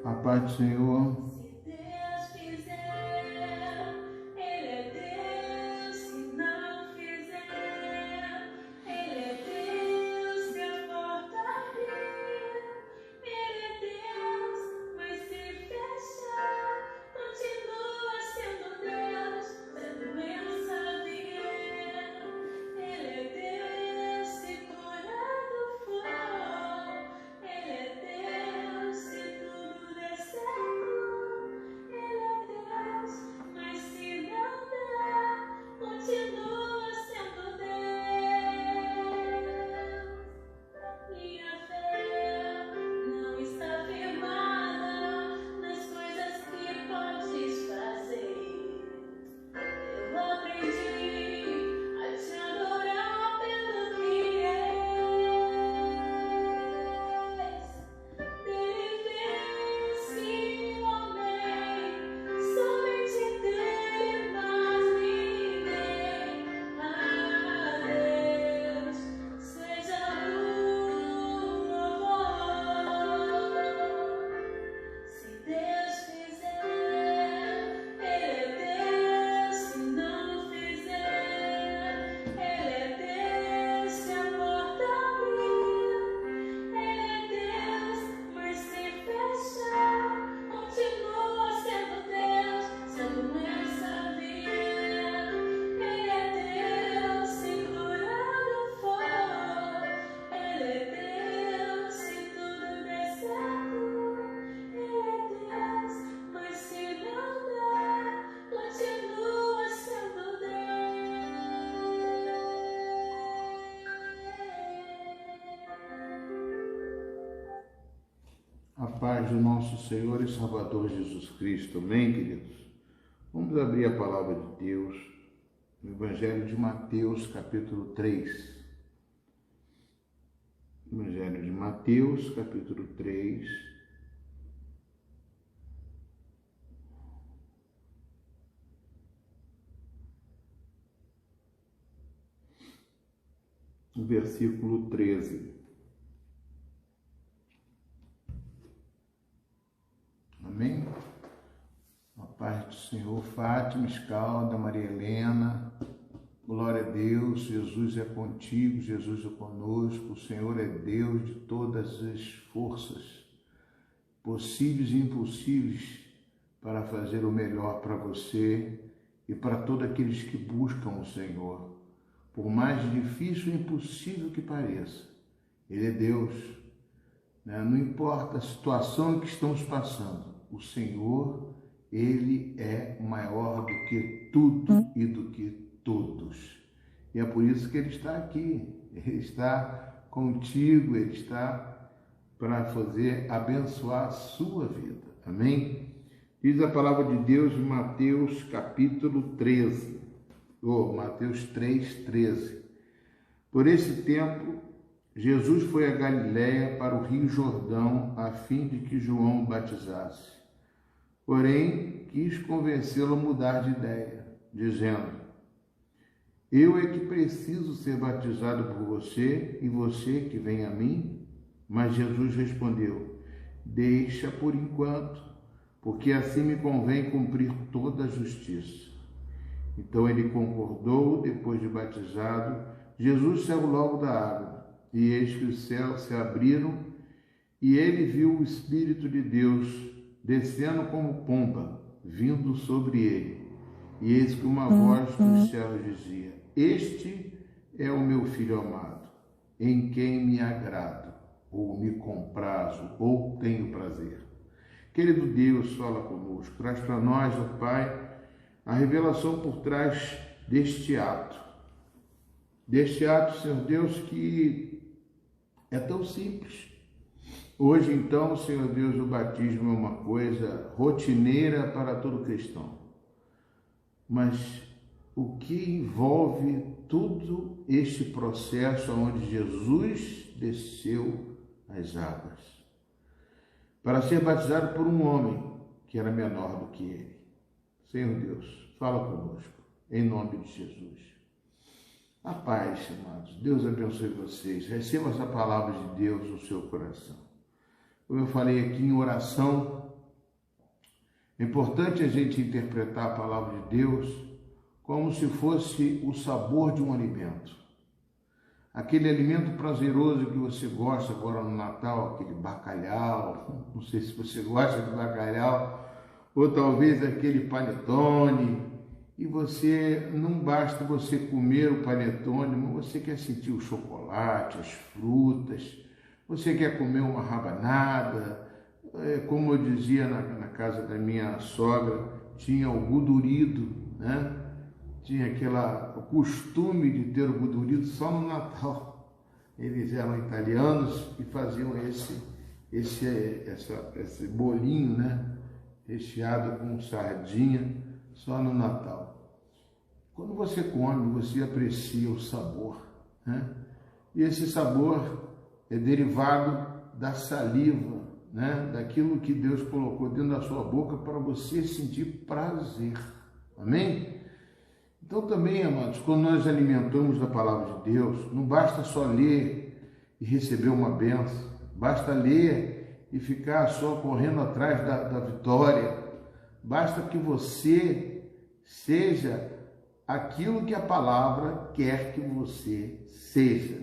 A paz do Senhor. Se Deus fizer, Ele é Deus. Se não fizer, Ele é Deus. Se a porta abrir, Ele é Deus. Mas se fechar, continua sendo Deus. Se a doença vier, Ele é Deus. Se curado for, Ele é Deus. Se tudo der certo, Ele é Deus. Mas se não der, continua sendo Deus. Minha fé não está firmada nas coisas que podes fazer. Eu aprendi a te adorar pelo que és. Dele vence o homem, somente dele mais ninguém. A Deus seja o louvor. Se Deus fizer, Ele é Deus. Se não fizer, Ele é Deus. Se a porta abrir, Ele é Deus. Mas se fechar, continua sendo Deus. Se a doença vier, Ele é Deus. Se curado for, Ele é Deus. Se tudo der certo, Ele é Deus. Mas se não der, continua sendo Deus. A paz do nosso Senhor e Salvador Jesus Cristo. Amém, queridos? Vamos abrir a palavra de Deus no Evangelho de Mateus, capítulo 3. Evangelho de Mateus, capítulo 3. Versículo 13. Amém? A paz do Senhor, Fátima, Escalda, Maria Helena, glória a Deus, Jesus é contigo, Jesus é conosco, o Senhor é Deus de todas as forças, possíveis e impossíveis, para fazer o melhor para você e para todos aqueles que buscam o Senhor. Por mais difícil e impossível que pareça, Ele é Deus, né? Não importa a situação que estamos passando, o Senhor, Ele é maior do que tudo e do que todos. E é por isso que Ele está aqui, Ele está contigo, Ele está para fazer abençoar a sua vida. Amém? Diz a palavra de Deus em Mateus capítulo 13. Mateus 3:13. Por esse tempo, Jesus foi a Galiléia para o Rio Jordão, a fim de que João o batizasse. Porém, quis convencê-lo a mudar de ideia, dizendo: Eu é que preciso ser batizado por você, e você que vem a mim? Mas Jesus respondeu: Deixa por enquanto, porque assim me convém cumprir toda a justiça. Então ele concordou. Depois de batizado, Jesus saiu logo da água, e eis que os céus se abriram, e ele viu o Espírito de Deus descendo como pomba, vindo sobre ele. E eis que uma voz dos céus dizia: Este é o meu Filho amado, em quem me agrado, ou me comprazo, ou tenho prazer. Querido Deus, fala conosco, traz para nós, ó Pai, a revelação por trás deste ato. Senhor Deus, que é tão simples. Hoje, então, Senhor Deus, o batismo é uma coisa rotineira para todo cristão. Mas o que envolve todo este processo onde Jesus desceu as águas para ser batizado por um homem que era menor do que ele. Senhor Deus, fala conosco, em nome de Jesus. A paz, amados. Deus abençoe vocês. Receba essa palavra de Deus no seu coração. Como eu falei aqui em oração, É importante a gente interpretar a palavra de Deus como se fosse o sabor de um alimento. Aquele alimento prazeroso que você gosta agora no Natal, aquele bacalhau, não sei se você gosta de bacalhau, ou talvez aquele panetone, e você, não basta você comer o panetone, mas você quer sentir o chocolate, as frutas, você quer comer uma rabanada, como eu dizia na casa da minha sogra, tinha o gudurido, né? Tinha o costume de ter o gudurido só no Natal. Eles eram italianos e faziam esse bolinho, né? Recheado com sardinha, só no Natal. Quando você come, você aprecia o sabor, né? E esse sabor é derivado da saliva, né? Daquilo que Deus colocou dentro da sua boca para você sentir prazer. Amém? Então também, amados, quando nós alimentamos da palavra de Deus, não basta só ler e receber uma bênção, basta ler e ficar só correndo atrás da vitória, basta que você seja aquilo que a palavra quer que você seja,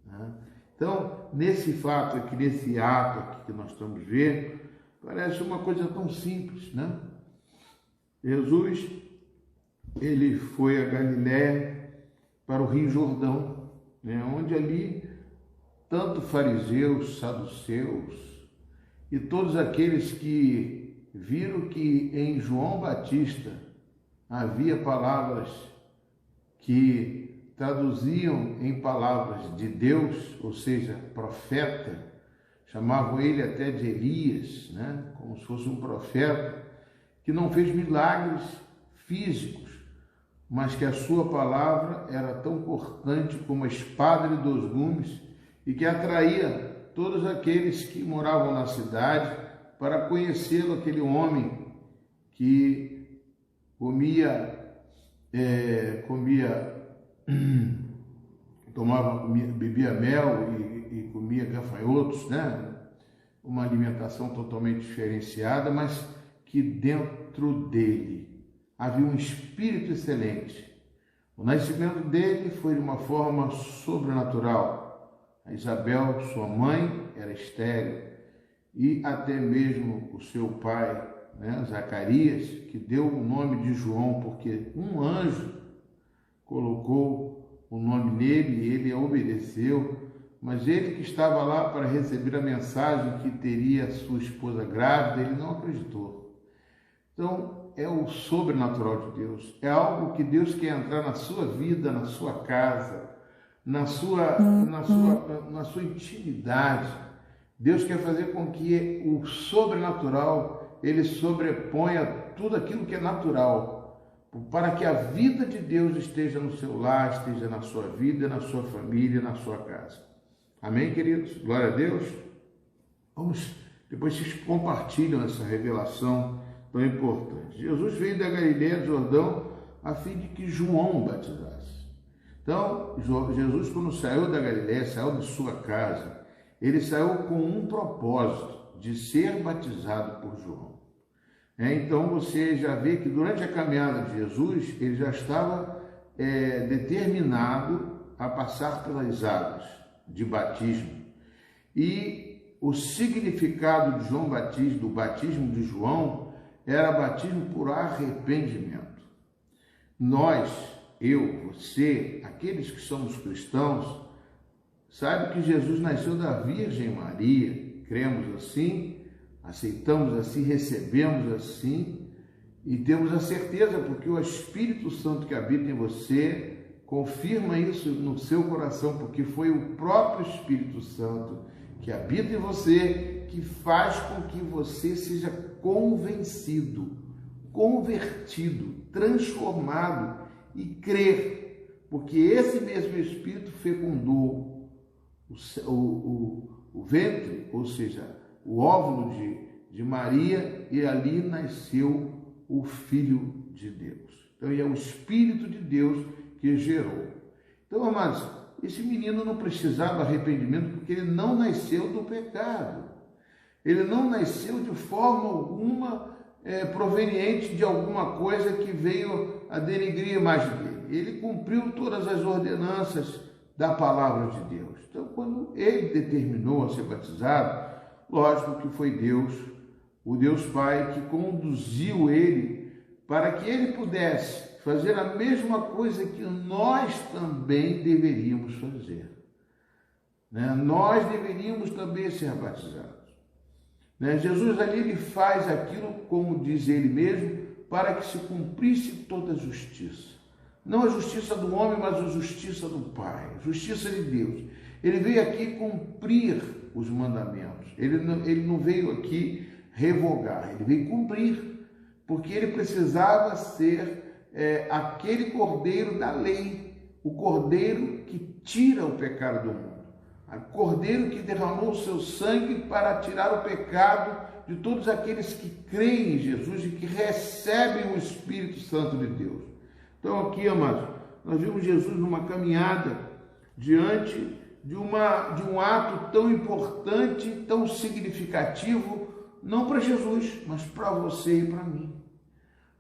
né? Então, nesse fato aqui, nesse ato aqui que nós estamos vendo, parece uma coisa tão simples, né? Jesus, ele foi a Galiléia para o Rio Jordão, né? Onde ali tanto fariseus, saduceus e todos aqueles que viram que em João Batista havia palavras que traduziam em palavras de Deus, ou seja, profeta, chamavam ele até de Elias, né? Como se fosse um profeta, que não fez milagres físicos, mas que a sua palavra era tão cortante como a espada de dois gumes e que atraía todos aqueles que moravam na cidade para conhecê-lo, aquele homem que bebia mel e comia gafanhotos, né? Uma alimentação totalmente diferenciada, mas que dentro dele havia um espírito excelente. O nascimento dele foi de uma forma sobrenatural. A Isabel, sua mãe, era estéril, e até mesmo o seu pai, né, Zacarias, que deu o nome de João, porque um anjo colocou o nome nele e ele obedeceu, mas ele que estava lá para receber a mensagem que teria sua esposa grávida, ele não acreditou. Então, é o sobrenatural de Deus, é algo que Deus quer entrar na sua vida, na sua casa, na sua intimidade. Deus quer fazer com que o sobrenatural, ele sobreponha tudo aquilo que é natural, para que a vida de Deus esteja no seu lar, esteja na sua vida, na sua família, na sua casa. Amém, queridos? Glória a Deus. Vamos, depois vocês compartilham essa revelação tão importante. Jesus veio da Galiléia do Jordão a fim de que João batizasse. Então, Jesus, quando saiu da Galiléia, saiu de sua casa, ele saiu com um propósito, de ser batizado por João. Então, você já vê que durante a caminhada de Jesus, ele já estava determinado a passar pelas águas de batismo. E o significado de João Batista, do batismo de João, era batismo por arrependimento. Nós, eu, você, aqueles que somos cristãos, sabe que Jesus nasceu da Virgem Maria, cremos assim, aceitamos assim, recebemos assim e temos a certeza, porque o Espírito Santo que habita em você confirma isso no seu coração, porque foi o próprio Espírito Santo que habita em você que faz com que você seja convencido, convertido, transformado e crer, porque esse mesmo Espírito fecundou o ventre, ou seja, o óvulo de Maria, e ali nasceu o Filho de Deus. Então, é o Espírito de Deus que gerou. Então, amados, esse menino não precisava arrependimento, porque ele não nasceu do pecado. Ele não nasceu de forma alguma proveniente de alguma coisa que veio a denegrir a imagem dele. Ele cumpriu todas as ordenanças da palavra de Deus. Então, quando ele determinou a ser batizado, lógico que foi Deus, o Deus Pai, que conduziu ele para que ele pudesse fazer a mesma coisa que nós também deveríamos fazer. Nós deveríamos também ser batizados. Jesus ali ele faz aquilo, como diz ele mesmo, para que se cumprisse toda a justiça. Não a justiça do homem, mas a justiça do Pai, a justiça de Deus. Ele veio aqui cumprir os mandamentos. Ele não veio aqui revogar, ele veio cumprir, porque ele precisava ser aquele cordeiro da lei, o cordeiro que tira o pecado do mundo, o cordeiro que derramou o seu sangue para tirar o pecado de todos aqueles que creem em Jesus e que recebem o Espírito Santo de Deus. Então aqui, amados, nós vimos Jesus numa caminhada diante de um ato tão importante, tão significativo, não para Jesus, mas para você e para mim.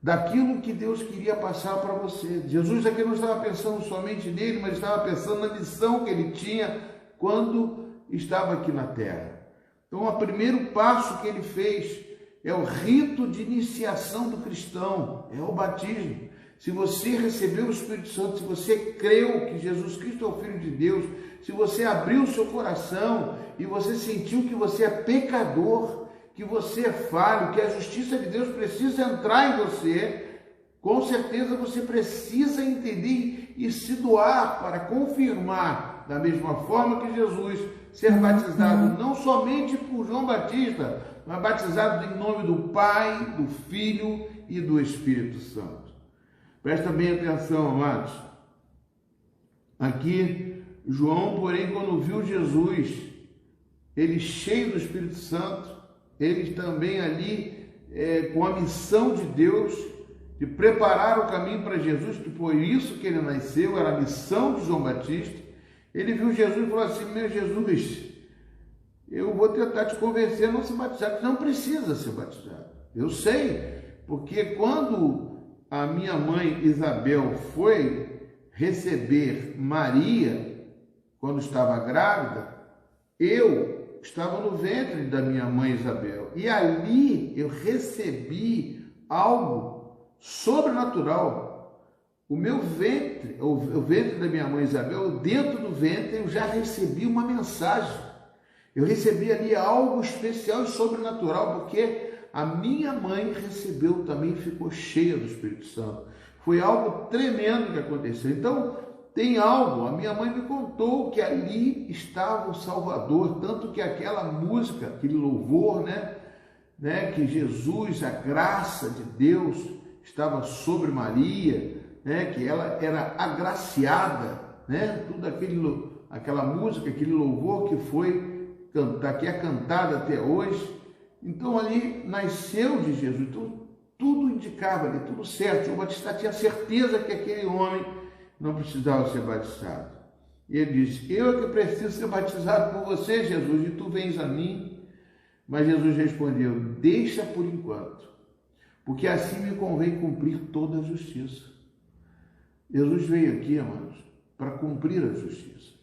Daquilo que Deus queria passar para você. Jesus aqui não estava pensando somente nele, mas estava pensando na missão que ele tinha quando estava aqui na terra. Então, o primeiro passo que ele fez é o rito de iniciação do cristão, é o batismo. Se você recebeu o Espírito Santo, se você creu que Jesus Cristo é o Filho de Deus, se você abriu o seu coração e você sentiu que você é pecador, que você é falho, que a justiça de Deus precisa entrar em você, com certeza você precisa entender e se doar para confirmar, da mesma forma que Jesus, ser batizado não somente por João Batista, mas batizado em nome do Pai, do Filho e do Espírito Santo. Presta bem atenção, amados. Aqui, João, porém, quando viu Jesus, ele cheio do Espírito Santo, ele também ali, com a missão de Deus, de preparar o caminho para Jesus, que por isso que ele nasceu, era a missão de João Batista. Ele viu Jesus e falou assim: meu Jesus, eu vou tentar te convencer a não se batizar, que não precisa ser batizado. Eu sei, porque quando a minha mãe Isabel foi receber Maria, quando estava grávida, eu estava no ventre da minha mãe Isabel. E ali eu recebi algo sobrenatural. O meu ventre, o ventre da minha mãe Isabel, dentro do ventre eu já recebi uma mensagem. Eu recebi ali algo especial e sobrenatural, porque a minha mãe recebeu também, ficou cheia do Espírito Santo. Foi algo tremendo que aconteceu. Então, tem algo, a minha mãe me contou que ali estava o Salvador, tanto que aquela música, aquele louvor, que Jesus, a graça de Deus, estava sobre Maria, que ela era agraciada, tudo aquela música, aquele louvor que foi cantar, que é cantada até hoje. Então ali nasceu de Jesus, então, tudo indicava ali, tudo certo. João Batista tinha certeza que aquele homem não precisava ser batizado. E ele disse: eu é que preciso ser batizado por você, Jesus, e tu vens a mim. Mas Jesus respondeu: deixa por enquanto, porque assim me convém cumprir toda a justiça. Jesus veio aqui, amados, para cumprir a justiça.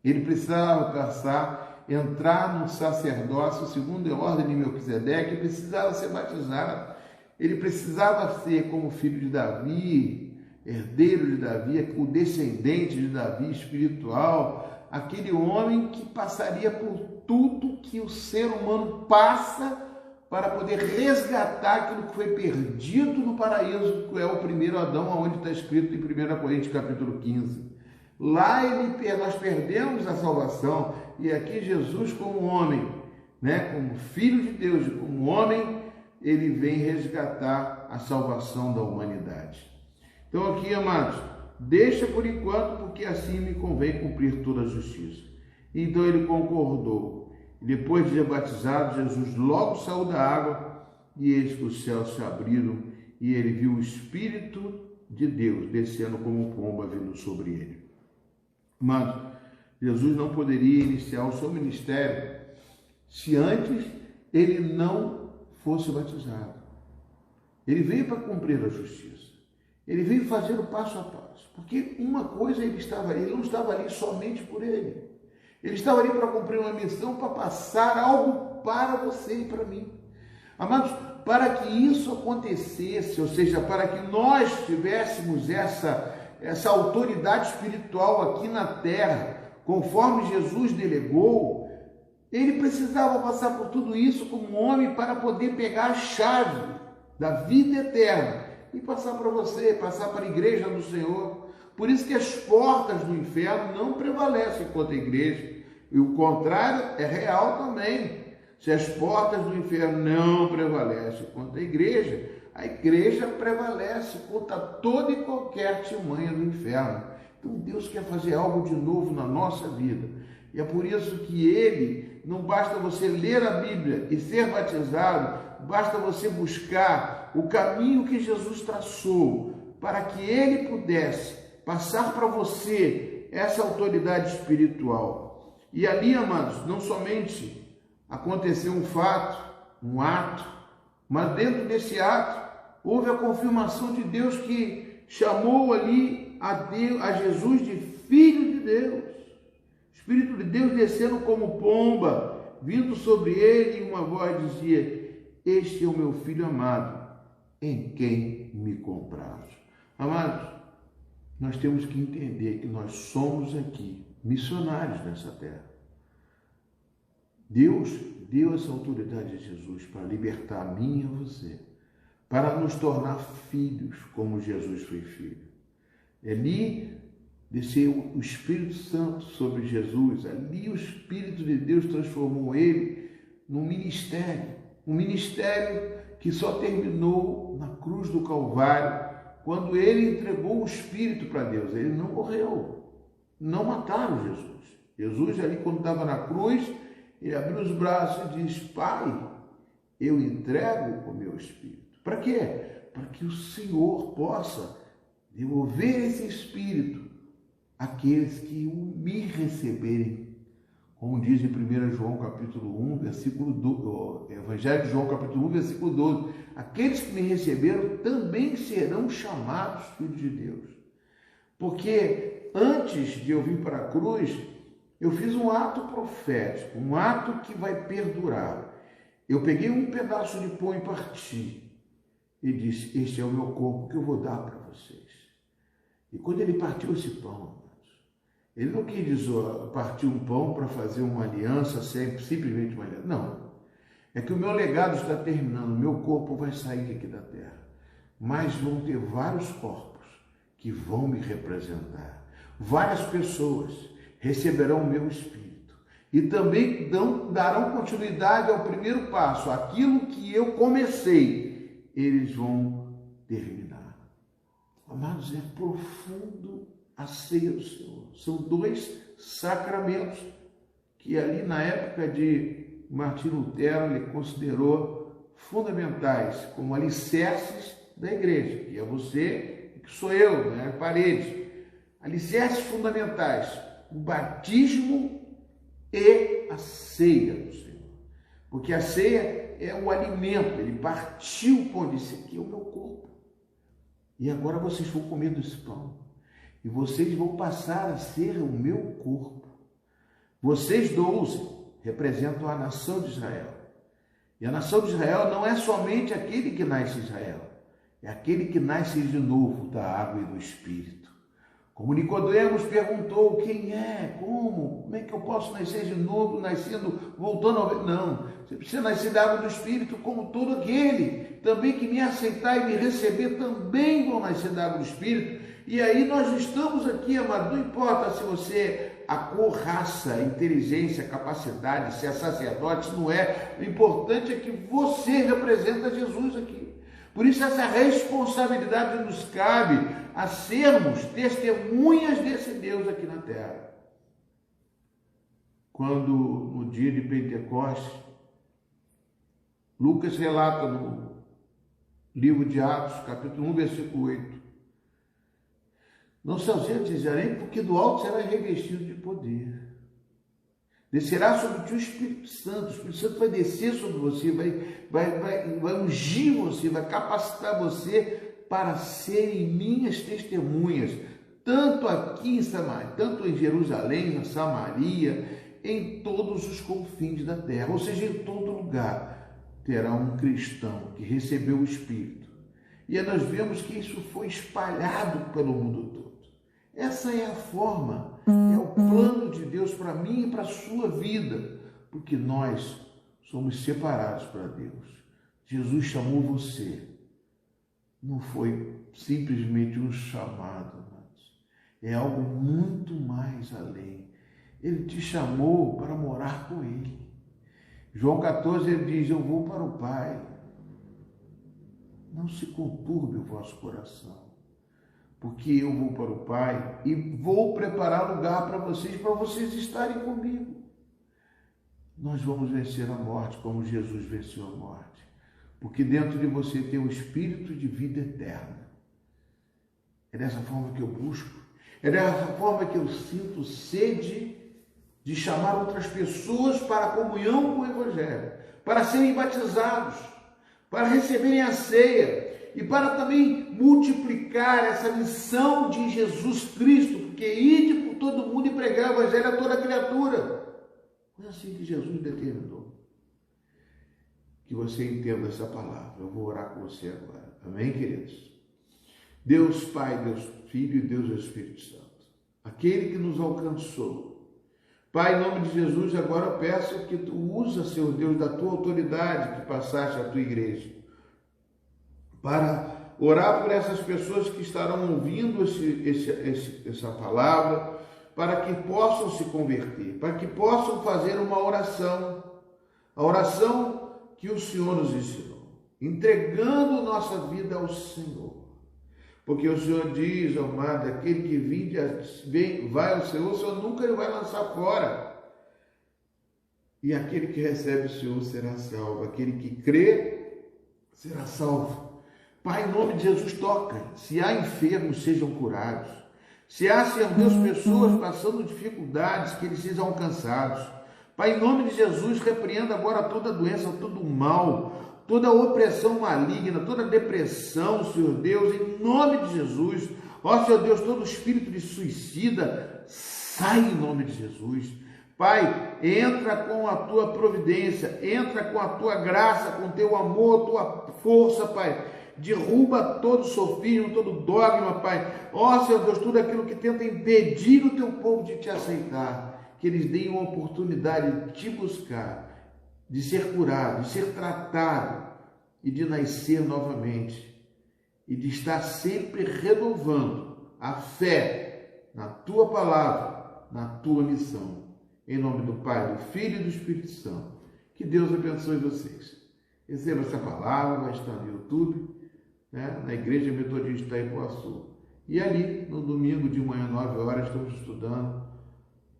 Ele precisava alcançar, entrar no sacerdócio segundo a ordem de Melquisedeque, precisava ser batizado. Ele precisava ser como filho de Davi, herdeiro de Davi, o descendente de Davi espiritual, aquele homem que passaria por tudo que o ser humano passa para poder resgatar aquilo que foi perdido no paraíso, que é o primeiro Adão, onde está escrito em 1 Coríntios capítulo 15. Lá nós perdemos a salvação, e aqui Jesus, como homem, como filho de Deus, como homem, ele vem resgatar a salvação da humanidade. Então aqui, amados, deixa por enquanto, porque assim me convém cumprir toda a justiça. Então ele concordou. Depois de ser batizado, Jesus logo saiu da água, e eis que os céus se abriram, e ele viu o Espírito de Deus descendo como pomba vindo sobre ele. Mas Jesus não poderia iniciar o seu ministério se antes ele não fosse batizado. Ele veio para cumprir a justiça. Ele veio fazer o passo a passo. Porque uma coisa ele não estava ali somente por ele. Ele estava ali para cumprir uma missão, para passar algo para você e para mim. Amados, para que isso acontecesse, ou seja, para que nós tivéssemos essa autoridade espiritual aqui na terra, conforme Jesus delegou, ele precisava passar por tudo isso como homem para poder pegar a chave da vida eterna e passar para você, passar para a igreja do Senhor. Por isso que as portas do inferno não prevalecem contra a igreja. E o contrário é real também. Se as portas do inferno não prevalecem contra a igreja prevalece contra toda e qualquer artimanha do inferno. Então Deus quer fazer algo de novo na nossa vida. E é por isso que Ele, não basta você ler a Bíblia e ser batizado, basta você buscar o caminho que Jesus traçou para que Ele pudesse passar para você essa autoridade espiritual. E ali, amados, não somente aconteceu um fato, um ato, mas dentro desse ato houve a confirmação de Deus que chamou ali a Jesus de Filho de Deus. O Espírito de Deus descendo como pomba, vindo sobre ele, e uma voz dizia: este é o meu Filho amado, em quem me comprazo. Amados, nós temos que entender que nós somos aqui missionários nessa terra. Deus deu essa autoridade a Jesus para libertar a mim e a você, para nos tornar filhos como Jesus foi filho. Ali desceu o Espírito Santo sobre Jesus, ali o Espírito de Deus transformou ele num ministério, um ministério que só terminou na cruz do Calvário, quando ele entregou o Espírito para Deus. Ele não morreu, não mataram Jesus. Jesus ali, quando estava na cruz, ele abriu os braços e disse: Pai, eu entrego o meu Espírito. Para quê? Para que o Senhor possa devolver esse Espírito àqueles que me receberem. Como diz em 1 João capítulo 1, versículo 12, Evangelho de João capítulo 1, versículo 12. Aqueles que me receberam também serão chamados filhos de Deus. Porque antes de eu vir para a cruz, eu fiz um ato profético, um ato que vai perdurar. Eu peguei um pedaço de pão e parti. E disse: este é o meu corpo que eu vou dar para vocês. E quando ele partiu esse pão, ele não quis dizer partir um pão para fazer uma aliança, simplesmente uma aliança. Não. É que o meu legado está terminando, o meu corpo vai sair aqui da terra. Mas vão ter vários corpos que vão me representar. Várias pessoas receberão o meu Espírito. E também darão continuidade ao primeiro passo. Aquilo que eu comecei, eles vão terminar. Amados, é profundo a ceia do Senhor. São dois sacramentos que ali na época de Martinho Lutero ele considerou fundamentais, como alicerces da igreja, que é você, que sou eu, né? A parede. Alicerces fundamentais: o batismo e a ceia do Senhor. Porque a ceia é o alimento, ele partiu o pão e disse: aqui é o meu corpo. E agora vocês vão comer desse pão. E vocês vão passar a ser o meu corpo. Vocês 12 representam a nação de Israel. E a nação de Israel não é somente aquele que nasce em Israel. É aquele que nasce de novo da água e do Espírito. Como Nicodemos perguntou: quem é? Como? Como é que eu posso nascer de novo, voltando ao... Não, você precisa nascer da água do Espírito, como todo aquele também que me aceitar e me receber também vão nascer da água do Espírito. E aí nós estamos aqui, amado, não importa se você, a cor, raça, inteligência, capacidade, se é sacerdote, se não é, o importante é que você representa Jesus aqui. Por isso essa responsabilidade nos cabe a sermos testemunhas desse Deus aqui na terra. Quando no dia de Pentecostes, Lucas relata no livro de Atos, capítulo 1, versículo 8, não se ausente de Jerusalém, porque do alto será revestido de poder. Descerá sobre ti o Espírito Santo vai descer sobre você, vai ungir você, vai capacitar você para serem minhas testemunhas, tanto aqui em Samaria, tanto em Jerusalém, na Samaria, em todos os confins da terra, ou seja, em todo lugar terá um cristão que recebeu o Espírito. E aí nós vemos que isso foi espalhado pelo mundo todo. Essa é a forma, é o plano de Deus para mim e para a sua vida, porque nós somos separados para Deus. Jesus chamou você, não foi simplesmente um chamado, mas é algo muito mais além. Ele te chamou para morar com Ele. João 14, ele diz, eu vou para o Pai. Não se conturbe o vosso coração, porque eu vou para o Pai e vou preparar lugar para vocês estarem comigo. Nós vamos vencer a morte como Jesus venceu a morte, porque dentro de você tem o Espírito de vida eterna. É dessa forma que eu busco, é dessa forma que eu sinto sede de chamar outras pessoas para a comunhão com o Evangelho, para serem batizados, para receberem a ceia e para também multiplicar essa missão de Jesus Cristo, porque ide por todo mundo e pregar o Evangelho a toda criatura. Foi assim que Jesus determinou. Que você entenda essa palavra. Eu vou orar com você agora. Amém, queridos? Deus Pai, Deus Filho e Deus Espírito Santo, aquele que nos alcançou. Pai, em nome de Jesus, agora eu peço que tu usa, Senhor Deus, da tua autoridade que passaste à tua igreja, para orar por essas pessoas que estarão ouvindo essa palavra, para que possam se converter, para que possam fazer uma oração, a oração que o Senhor nos ensinou, entregando nossa vida ao Senhor. Porque o Senhor diz, amado, aquele que vai ao Senhor, o Senhor nunca ele vai lançar fora. E aquele que recebe o Senhor será salvo. Aquele que crê será salvo. Pai, em nome de Jesus, toca. Se há enfermos, sejam curados. Se há, Senhor Deus, pessoas passando dificuldades, que eles sejam alcançados. Pai, em nome de Jesus, repreenda agora toda doença, todo mal, toda opressão maligna, toda depressão, Senhor Deus, em nome de Jesus. Ó, Senhor Deus, todo espírito de suicida, sai em nome de Jesus. Pai, entra com a tua providência, entra com a tua graça, com o teu amor, tua força, Pai. Derruba todo sofismo, todo dogma, Pai. Ó, Senhor Deus, tudo aquilo que tenta impedir o teu povo de te aceitar, que eles deem uma oportunidade de te buscar, de ser curado, de ser tratado e de nascer novamente e de estar sempre renovando a fé na tua palavra, na tua missão. Em nome do Pai, do Filho e do Espírito Santo. Que Deus abençoe vocês. Receba essa palavra, vai estar no YouTube, né, na Igreja Metodista Ipuaçu. E ali, no domingo de manhã, 9 horas, estamos estudando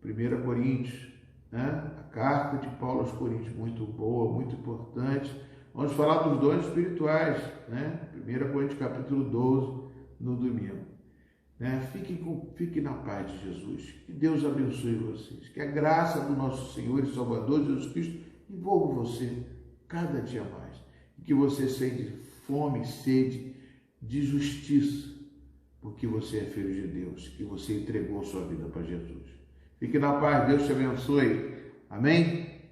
1 Coríntios, né? A carta de Paulo aos Coríntios, muito boa, muito importante. Vamos falar dos dons espirituais, né? 1 Coríntios capítulo 12, no domingo. Né? Fique na paz de Jesus. Que Deus abençoe vocês. Que a graça do nosso Senhor e Salvador Jesus Cristo envolva você cada dia mais. Que você sente fome e sede de justiça, porque você é filho de Deus, que você entregou sua vida para Jesus. Fique na paz, Deus te abençoe. Amém?